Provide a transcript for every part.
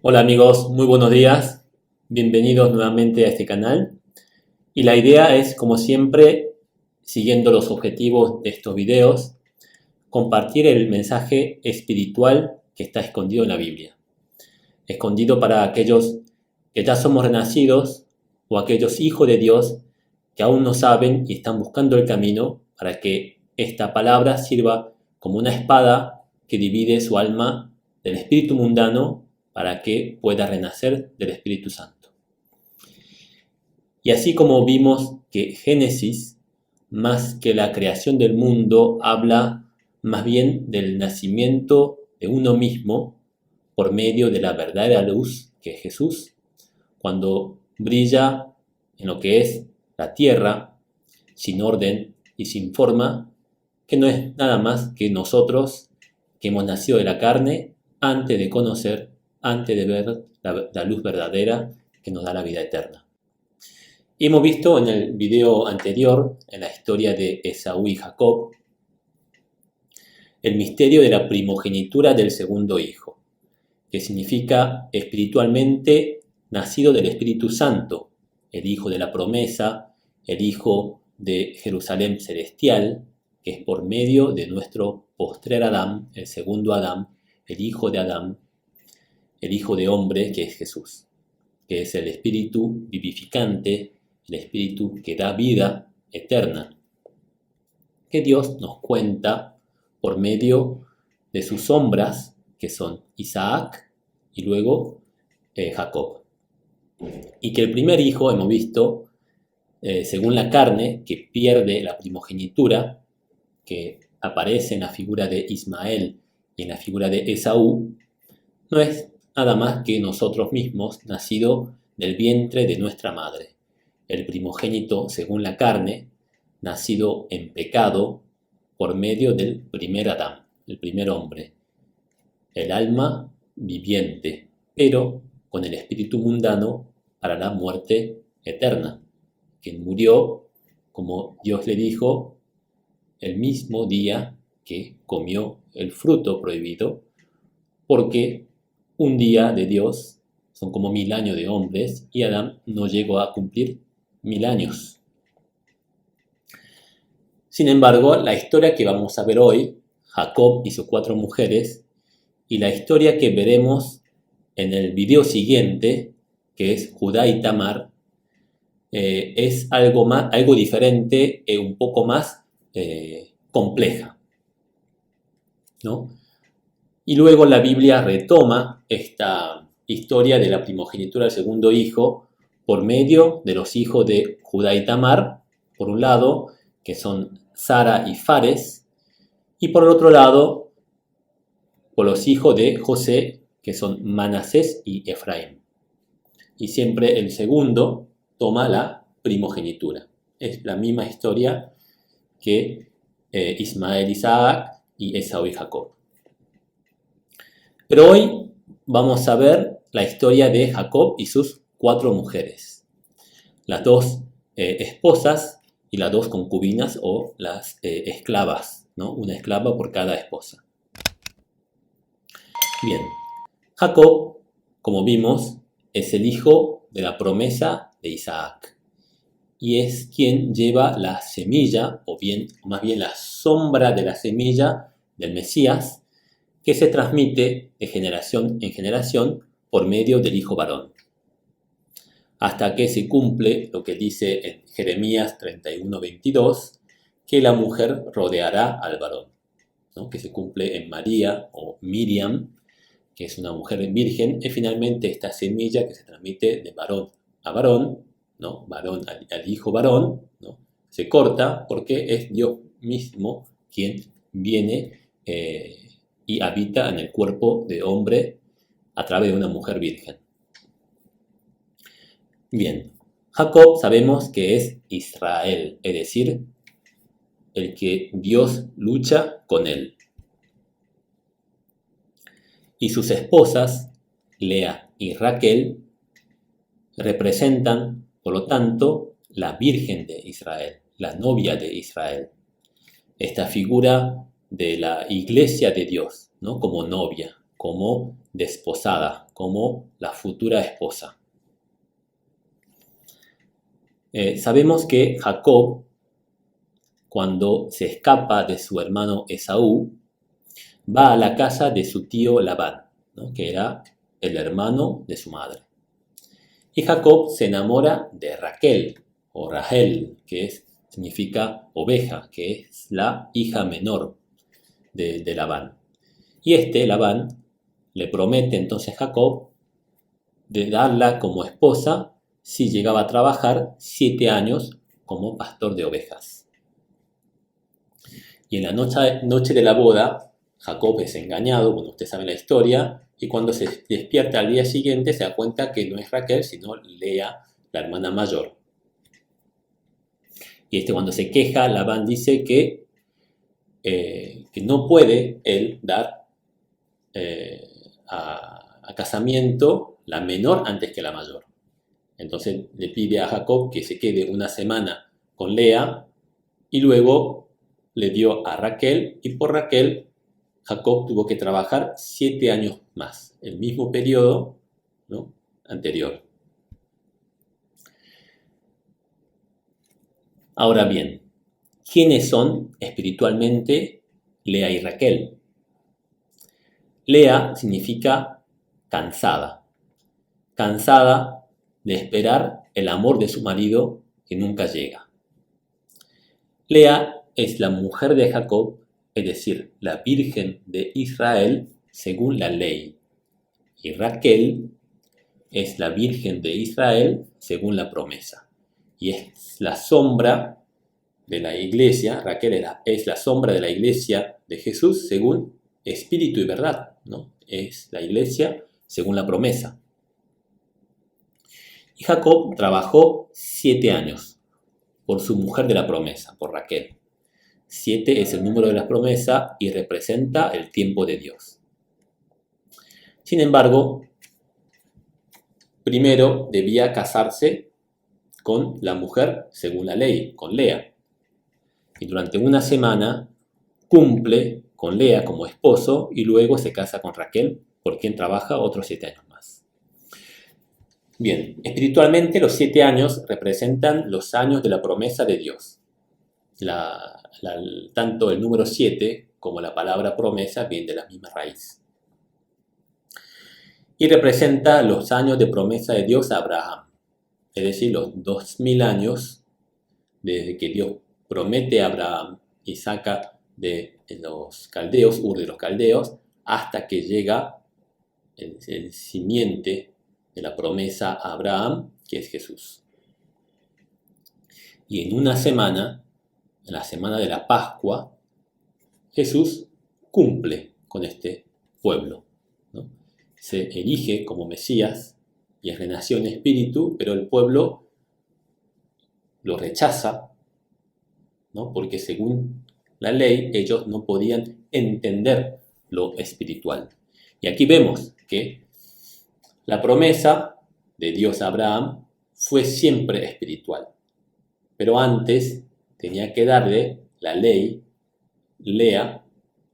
Hola amigos, muy buenos días. Bienvenidos nuevamente a este canal. Y la idea es, como siempre, siguiendo los objetivos de estos videos, compartir el mensaje espiritual que está escondido en la Biblia. Escondido para aquellos que ya somos renacidos o aquellos hijos de Dios que aún no saben y están buscando el camino para que esta palabra sirva como una espada que divide su alma del espíritu mundano para que pueda renacer del Espíritu Santo. Y así como vimos que Génesis, más que la creación del mundo, habla más bien del nacimiento de uno mismo por medio de la verdadera luz que es Jesús, cuando brilla en lo que es la tierra, sin orden y sin forma, que no es nada más que nosotros que hemos nacido de la carne antes de conocer, antes de ver la luz verdadera que nos da la vida eterna. Y hemos visto en el video anterior, en la historia de Esaú y Jacob, el misterio de la primogenitura del segundo hijo, que significa espiritualmente nacido del Espíritu Santo, el hijo de la promesa, el hijo de Jerusalén celestial, que es por medio de nuestro postrer Adán, el segundo Adán, el hijo de Adán, el hijo de hombre, que es Jesús, que es el espíritu vivificante, el espíritu que da vida eterna, que Dios nos cuenta por medio de sus sombras, que son Isaac y luego Jacob. Y que el primer hijo, hemos visto, según la carne, que pierde la primogenitura, que aparece en la figura de Ismael y en la figura de Esaú, no es nada más que nosotros mismos, nacido del vientre de nuestra madre. El primogénito, según la carne, nacido en pecado por medio del primer Adán, el primer hombre, el alma viviente, pero con el espíritu mundano para la muerte eterna, quien murió, como Dios le dijo, el mismo día que comió el fruto prohibido, porque un día de Dios son como 1000 años de hombres y Adán no llegó a cumplir 1000 años. Sin embargo, la historia que vamos a ver hoy, Jacob y sus 4 mujeres, y la historia que veremos en el video siguiente, que es Judá y Tamar, es algo diferente, un poco más compleja, ¿no? Y luego la Biblia retoma esta historia de la primogenitura del segundo hijo por medio de los hijos de Judá y Tamar, por un lado, que son Sara y Fares, y por el otro lado, por los hijos de José, que son Manasés y Efraín. Y siempre el segundo toma la primogenitura. Es la misma historia que Ismael, Isaac y Esaú y Jacob. Pero hoy vamos a ver la historia de Jacob y sus 4 mujeres. Las 2 esposas y las 2 concubinas o las esclavas, ¿no? Una esclava por cada esposa. Bien, Jacob, como vimos, es el hijo de la promesa de Isaac y es quien lleva la semilla, o más bien la sombra de la semilla del Mesías, que se transmite de generación en generación por medio del hijo varón, hasta que se cumple lo que dice en Jeremías 31:22, que la mujer rodeará al varón, ¿no? Que se cumple en María o Miriam, que es una mujer virgen, y finalmente esta semilla que se transmite de varón a varón, ¿no? Varón al hijo varón, ¿no? Se corta porque es Dios mismo quien viene y habita en el cuerpo de hombre a través de una mujer virgen. Bien, Jacob sabemos que es Israel, es decir, el que Dios lucha con él. Y sus esposas, Lea y Raquel, representan, por lo tanto, la Virgen de Israel, la novia de Israel. Esta figura de la iglesia de Dios, ¿no? Como novia, como desposada, como la futura esposa. Sabemos que Jacob, cuando se escapa de su hermano Esaú, va a la casa de su tío Labán, ¿no? Que era el hermano de su madre. Y Jacob se enamora de Raquel, o Rahel, que significa oveja, que es la hija menor de Labán. Y Labán, le promete entonces a Jacob de darla como esposa si llegaba a trabajar 7 años como pastor de ovejas. Y en la noche de la boda, Jacob es engañado, bueno, ustedes saben la historia, y cuando se despierta al día siguiente se da cuenta que no es Raquel, sino Lea, la hermana mayor. Y cuando se queja, Labán dice que no puede él dar a casamiento la menor antes que la mayor. Entonces le pide a Jacob que se quede una semana con Lea y luego le dio a Raquel, y por Raquel Jacob tuvo que trabajar 7 años más, el mismo periodo, ¿no?, anterior. Ahora bien, ¿quiénes son espiritualmente Lea y Raquel? Lea significa cansada de esperar el amor de su marido que nunca llega. Lea es la mujer de Jacob, es decir, la Virgen de Israel según la ley. Y Raquel es la Virgen de Israel según la promesa. Y es la sombra de la iglesia, Raquel es la sombra de la iglesia de Jesús según espíritu y verdad, ¿no? Es la iglesia según la promesa. Y Jacob trabajó 7 años por su mujer de la promesa, por Raquel. 7 es el número de la promesa y representa el tiempo de Dios. Sin embargo, primero debía casarse con la mujer según la ley, con Lea. Y durante una semana cumple con Lea como esposo y luego se casa con Raquel, por quien trabaja otros 7 años más. Bien, espiritualmente los 7 años representan los años de la promesa de Dios. Tanto el número 7 como la palabra promesa vienen de la misma raíz. Y representa los años de promesa de Dios a Abraham, es decir, los 2000 años desde que Dios promete a Abraham y saca de los caldeos, Ur de los caldeos, hasta que llega el simiente de la promesa a Abraham, que es Jesús. Y en una semana, en la semana de la Pascua, Jesús cumple con este pueblo, ¿no? Se erige como Mesías y renació en espíritu, pero el pueblo lo rechaza, ¿no? Porque según la ley ellos no podían entender lo espiritual. Y aquí vemos que la promesa de Dios a Abraham fue siempre espiritual, pero antes tenía que darle la ley, Lea,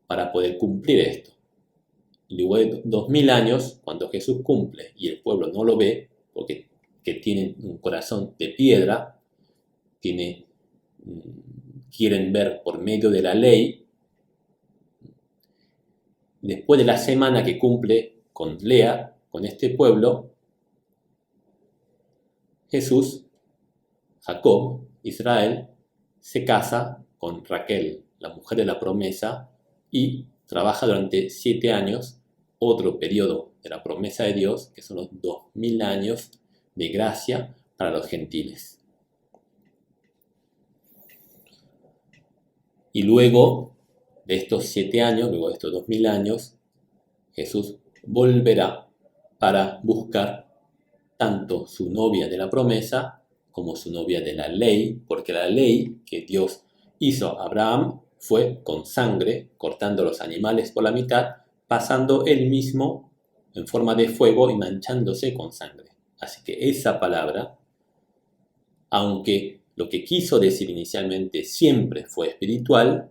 para poder cumplir esto. Y luego de 2000 años, cuando Jesús cumple y el pueblo no lo ve, porque tienen un corazón de piedra, quieren ver por medio de la ley, después de la semana que cumple con Lea, con este pueblo, Jesús, Jacob, Israel, se casa con Raquel, la mujer de la promesa, y trabaja durante 7 años, otro periodo de la promesa de Dios, que son los 2000 años de gracia para los gentiles. Y luego de estos 7 años, luego de estos 2000 años, Jesús volverá para buscar tanto su novia de la promesa como su novia de la ley, porque la ley que Dios hizo a Abraham fue con sangre, cortando los animales por la mitad, pasando él mismo en forma de fuego y manchándose con sangre. Así que esa palabra, aunque lo que quiso decir inicialmente siempre fue espiritual,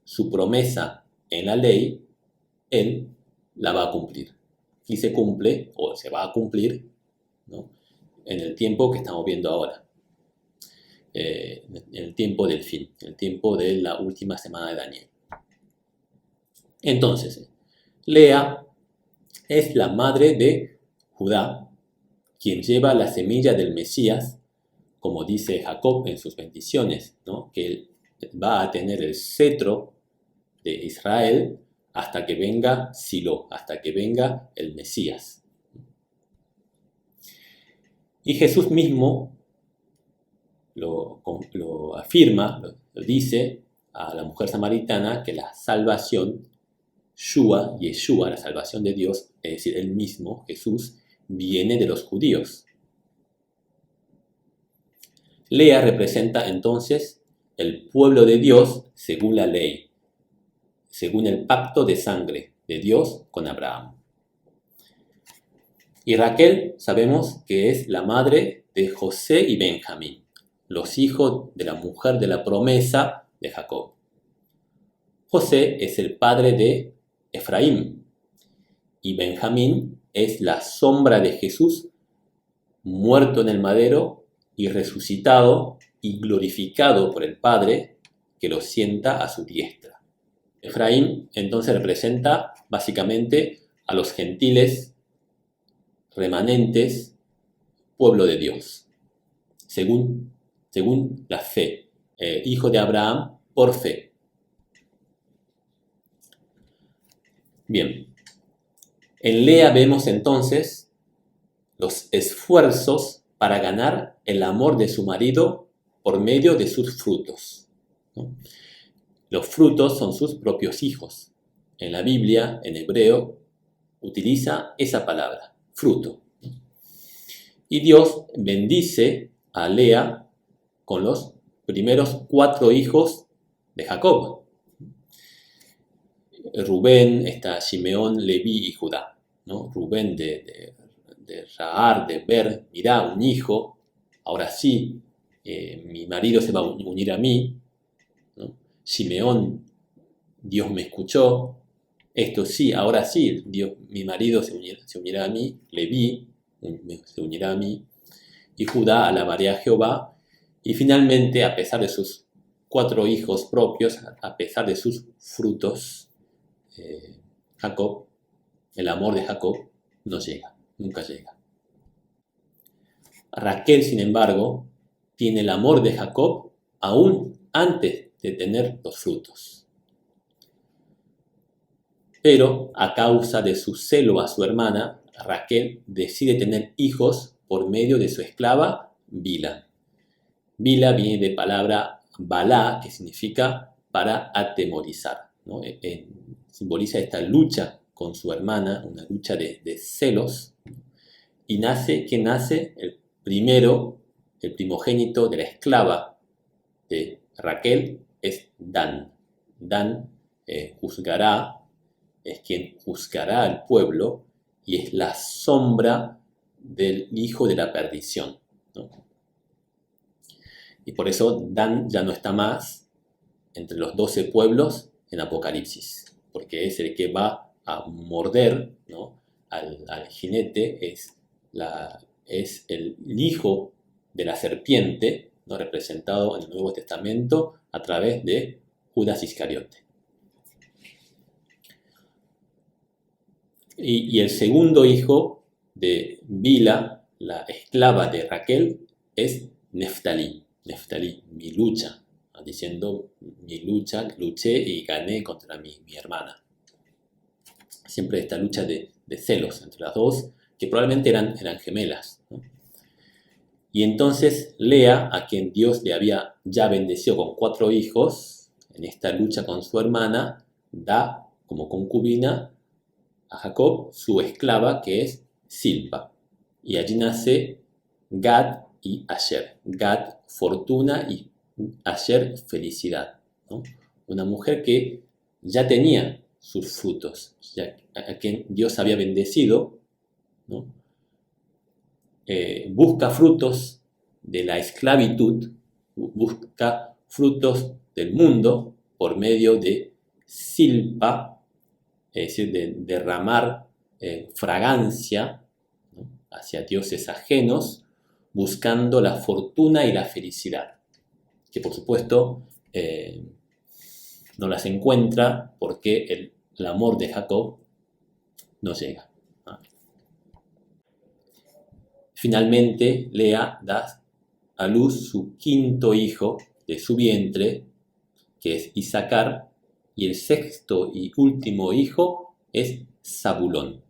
su promesa en la ley, él la va a cumplir. Y se cumple, o se va a cumplir, ¿no? En el tiempo que estamos viendo ahora. En el tiempo del fin, en el tiempo de la última semana de Daniel. Entonces, Lea es la madre de Judá, quien lleva la semilla del Mesías, como dice Jacob en sus bendiciones, ¿no? Que él va a tener el cetro de Israel hasta que venga Silo, hasta que venga el Mesías. Y Jesús mismo lo afirma, lo dice a la mujer samaritana, que la salvación, Yeshua, la salvación de Dios, es decir, él mismo, Jesús, viene de los judíos. Lea representa entonces el pueblo de Dios según la ley, según el pacto de sangre de Dios con Abraham. Y Raquel sabemos que es la madre de José y Benjamín, los hijos de la mujer de la promesa de Jacob. José es el padre de Efraín y Benjamín es la sombra de Jesús, muerto en el madero y resucitado y glorificado por el Padre, que lo sienta a su diestra. Efraín entonces representa básicamente a los gentiles remanentes, pueblo de Dios, según la fe, hijo de Abraham por fe. Bien, en Lea vemos entonces los esfuerzos para ganar el amor de su marido por medio de sus frutos, ¿no? Los frutos son sus propios hijos. En la Biblia, en hebreo, utiliza esa palabra, fruto. Y Dios bendice a Lea con los primeros 4 hijos de Jacob. Rubén, está Simeón, Leví y Judá, ¿no? Rubén de Rahar, de ver, mirá, un hijo, ahora sí, mi marido se va a unir a mí, ¿no? Simeón, Dios me escuchó, esto sí, ahora sí, Dios, mi marido se unirá a mí, Leví se unirá a mí, y Judá alabaré a Jehová, y finalmente, a pesar de sus 4 hijos propios, a pesar de sus frutos, Jacob, el amor de Jacob no llega, nunca llega. Raquel, sin embargo, tiene el amor de Jacob aún antes de tener los frutos. Pero a causa de su celo a su hermana, Raquel decide tener hijos por medio de su esclava Bila. Bila viene de palabra balá, que significa para atemorizar, ¿no? Simboliza esta lucha con su hermana, una lucha de celos, y nace el primogénito de la esclava de Raquel es Dan. Dan es quien juzgará al pueblo y es la sombra del hijo de la perdición, ¿no? Y por eso Dan ya no está más entre los 12 pueblos en Apocalipsis, porque es el que va a morder, ¿no?, al jinete, es el hijo de la serpiente, ¿no?, representado en el Nuevo Testamento a través de Judas Iscariote. Y el segundo hijo de Bila, la esclava de Raquel, es Neftalí, mi lucha, diciendo mi lucha, luché y gané contra mi hermana. Siempre esta lucha de celos entre las dos, que probablemente eran gemelas, ¿no? Y entonces Lea, a quien Dios le había ya bendecido con 4 hijos, en esta lucha con su hermana, da como concubina a Jacob su esclava, que es Silpa. Y allí nace Gad y Asher. Gad, fortuna, y Asher, felicidad, ¿no? Una mujer que ya tenía sus frutos, a quien Dios había bendecido, ¿no? Busca frutos de la esclavitud, busca frutos del mundo por medio de Silpa, es decir, de derramar fragancia, ¿no?, hacia dioses ajenos, buscando la fortuna y la felicidad, que por supuesto no las encuentra porque el amor de Jacob no llega. Finalmente, Lea da a luz su quinto hijo de su vientre, que es Isacar, y el sexto y último hijo es Zabulón.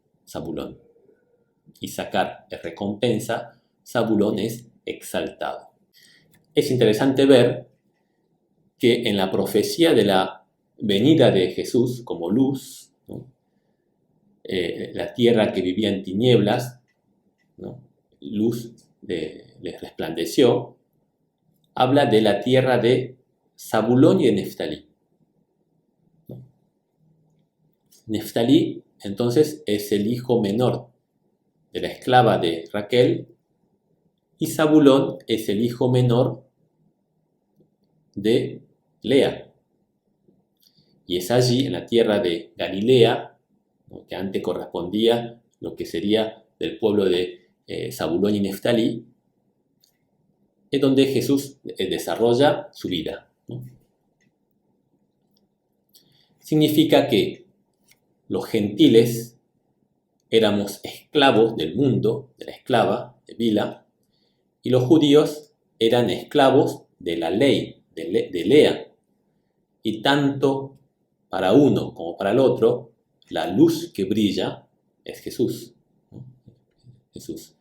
Isacar es recompensa, Zabulón es exaltado. Es interesante ver que en la profecía de la venida de Jesús como luz, ¿no?, la tierra que vivía en tinieblas, ¿no?, luz les resplandeció, habla de la tierra de Zabulón y de Neftalí, ¿no? Neftalí, entonces, es el hijo menor de la esclava de Raquel, y Zabulón es el hijo menor de Lea. Y es allí, en la tierra de Galilea, ¿no?, que antes correspondía lo que sería del pueblo de Zabulón y Neftalí, es donde Jesús desarrolla su vida, ¿no? Significa que los gentiles éramos esclavos del mundo, de la esclava, de Bila, y los judíos eran esclavos de la ley, de Lea. Y tanto para uno como para el otro, la luz que brilla es Jesús, ¿no? Jesús.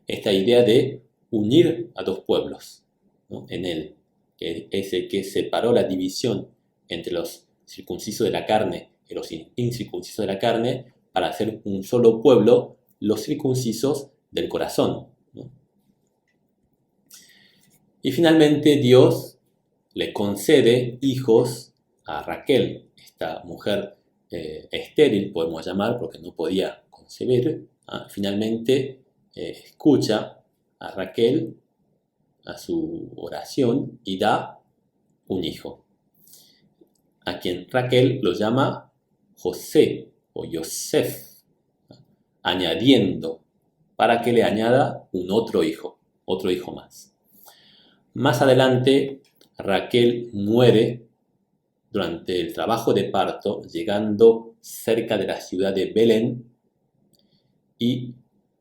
Esta idea de unir a dos pueblos, ¿no?, en él, que es el que separó la división entre los circuncisos de la carne y los incircuncisos de la carne, para hacer un solo pueblo, los circuncisos del corazón, ¿no? Y finalmente Dios le concede hijos a Raquel, esta mujer estéril, podemos llamar, porque no podía concebir. Finalmente escucha a Raquel, a su oración, y da un hijo, a quien Raquel lo llama José o Yosef, añadiendo, para que le añada un otro hijo más. Más adelante, Raquel muere durante el trabajo de parto, llegando cerca de la ciudad de Belén, y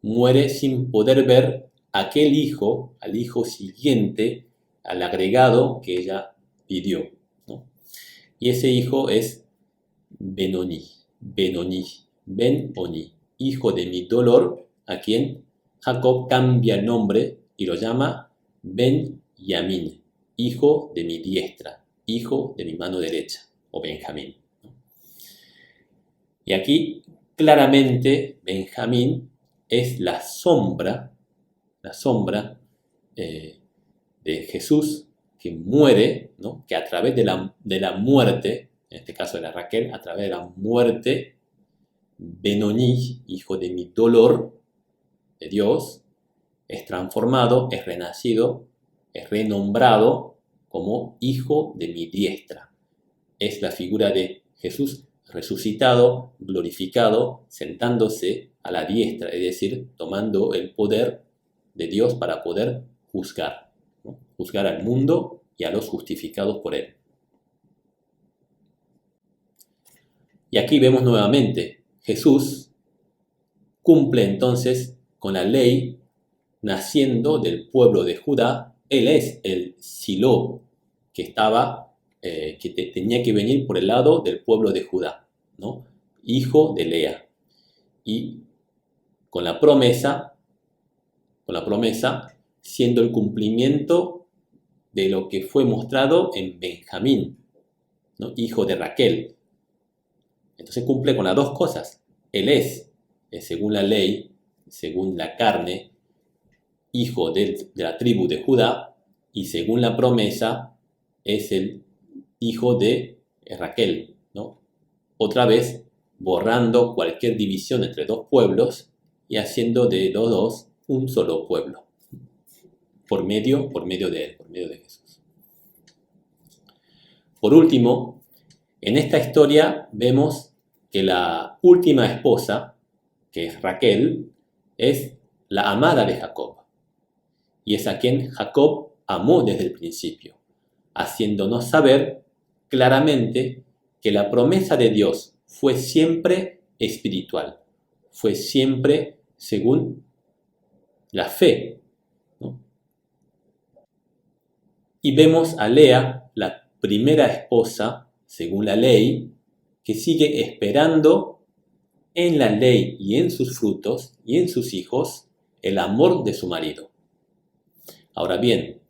muere sin poder ver al hijo siguiente, al agregado que ella pidió, ¿no? Y ese hijo es Benoni, hijo de mi dolor, a quien Jacob cambia el nombre y lo llama Ben-Yamín, hijo de mi diestra, hijo de mi mano derecha, o Benjamín, ¿no? Y aquí claramente Benjamín es la sombra de Jesús, que muere, ¿no?, que a través de la muerte, en este caso de la Raquel, a través de la muerte, Benoni, hijo de mi dolor, de Dios, es transformado, es renacido, es renombrado como hijo de mi diestra. Es la figura de Jesús resucitado, glorificado, sentándose a la diestra, es decir, tomando el poder de Dios para poder juzgar, ¿no?, juzgar al mundo y a los justificados por él. Y aquí vemos nuevamente, Jesús cumple entonces con la ley, naciendo del pueblo de Judá. Él es el Silo que tenía que venir por el lado del pueblo de Judá, ¿no?, hijo de Lea. Y con la promesa, siendo el cumplimiento de lo que fue mostrado en Benjamín, ¿no?, hijo de Raquel. Entonces cumple con las dos cosas. Él es, según la ley, según la carne, hijo de la tribu de Judá, y según la promesa, es el hijo de Raquel, ¿no? Otra vez, borrando cualquier división entre dos pueblos y haciendo de los dos un solo pueblo, por medio de él, por medio de Jesús. Por último, en esta historia vemos que la última esposa, que es Raquel, es la amada de Jacob. Y es a quien Jacob amó desde el principio, haciéndonos saber claramente que la promesa de Dios fue siempre espiritual, fue siempre según la fe, ¿no? Y vemos a Lea, la primera esposa, según la ley, que sigue esperando en la ley y en sus frutos y en sus hijos el amor de su marido. Ahora bien,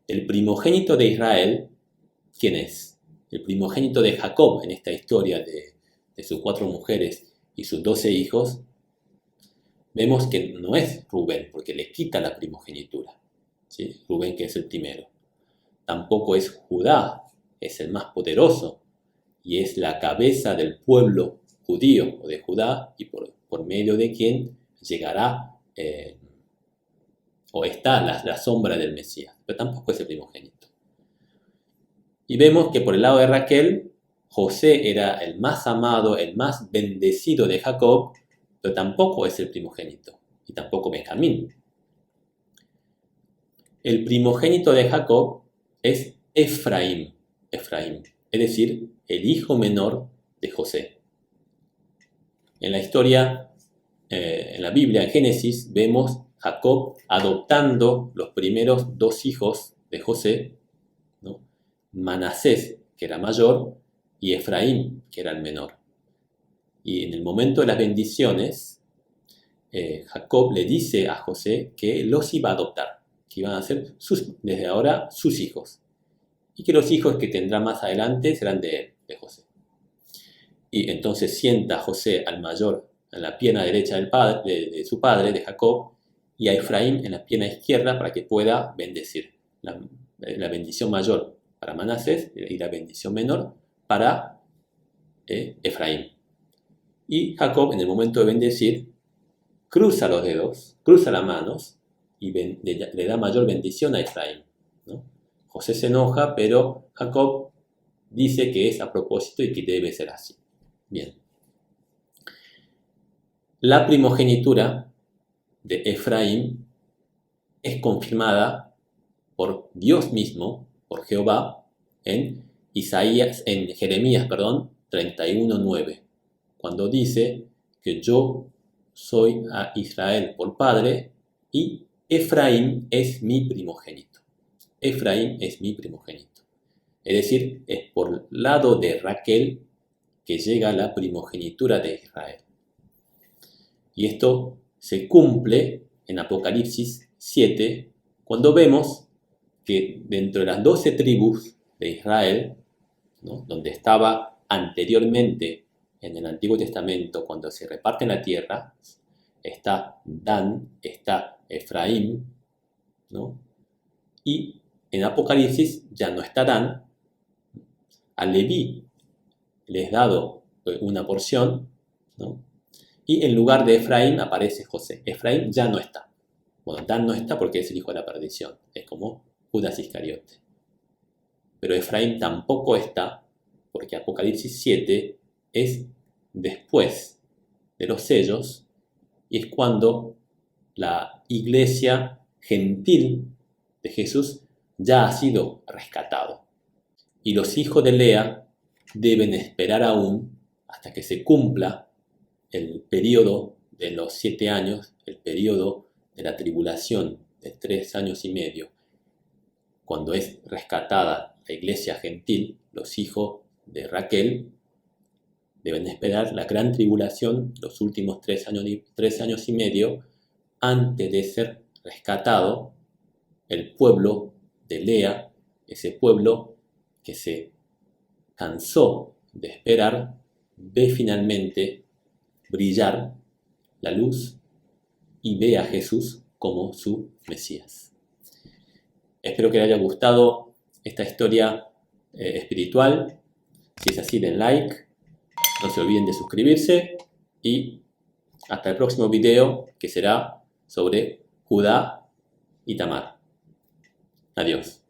el primogénito de Israel, ¿quién es? El primogénito de Jacob en esta historia de sus 4 mujeres y sus 12 hijos, vemos que no es Rubén, porque le quita la primogenitura, ¿sí? Rubén, que es el primero. Tampoco es Judá, es el más poderoso y es la cabeza del pueblo judío o de Judá, y por medio de quien llegará o está la sombra del Mesías, pero tampoco es el primogénito. Y vemos que por el lado de Raquel, José era el más amado, el más bendecido de Jacob, pero tampoco es el primogénito, y tampoco Benjamín. El primogénito de Jacob es Efraín, es decir, el hijo menor de José. En la historia, en la Biblia, en Génesis, vemos Jacob adoptando los primeros 2 hijos de José, ¿no? Manasés, que era mayor, y Efraín, que era el menor. Y en el momento de las bendiciones, Jacob le dice a José que los iba a adoptar, que iban a ser desde ahora sus hijos, y que los hijos que tendrá más adelante serán de él, de José. Y entonces sienta a José al mayor en la pierna derecha de su padre, de Jacob, y a Efraín en la pierna izquierda para que pueda bendecir. La bendición mayor para Manasés y la bendición menor para Efraín. Y Jacob, en el momento de bendecir, cruza los dedos, cruza las manos y le da mayor bendición a Efraín, ¿no? José se enoja, pero Jacob dice que es a propósito y que debe ser así. Bien. La primogenitura de Efraín es confirmada por Dios mismo, por Jehová, en Jeremías 31:9, cuando dice que yo soy a Israel por padre y Efraín es mi primogénito. Efraín es mi primogénito. Es decir, es por lado de Raquel que llega la primogenitura de Israel. Y esto se cumple en Apocalipsis 7, cuando vemos que dentro de las 12 tribus de Israel, ¿no?, donde estaba anteriormente en el Antiguo Testamento, cuando se reparte la tierra, está Dan, está Efraín, ¿no? Y en Apocalipsis ya no está Dan. A Leví les dado una porción, ¿no? Y en lugar de Efraín aparece José. Efraín ya no está. Bueno, Dan no está porque es el hijo de la perdición. Es como Judas Iscariote. Pero Efraín tampoco está porque Apocalipsis 7 es después de los sellos y es cuando la iglesia gentil de Jesús ya ha sido rescatado. Y los hijos de Lea deben esperar aún hasta que se cumpla el periodo de los 7 años, el periodo de la tribulación de 3 años y medio, cuando es rescatada la iglesia gentil. Los hijos de Raquel deben esperar la gran tribulación, los últimos 3 años y medio, antes de ser rescatado el pueblo de Lea, ese pueblo que se cansó de esperar, ve finalmente brillar la luz y ve a Jesús como su Mesías. Espero que les haya gustado esta historia espiritual. Si es así, den like, no se olviden de suscribirse y hasta el próximo video, que será sobre Judá y Tamar. Adiós.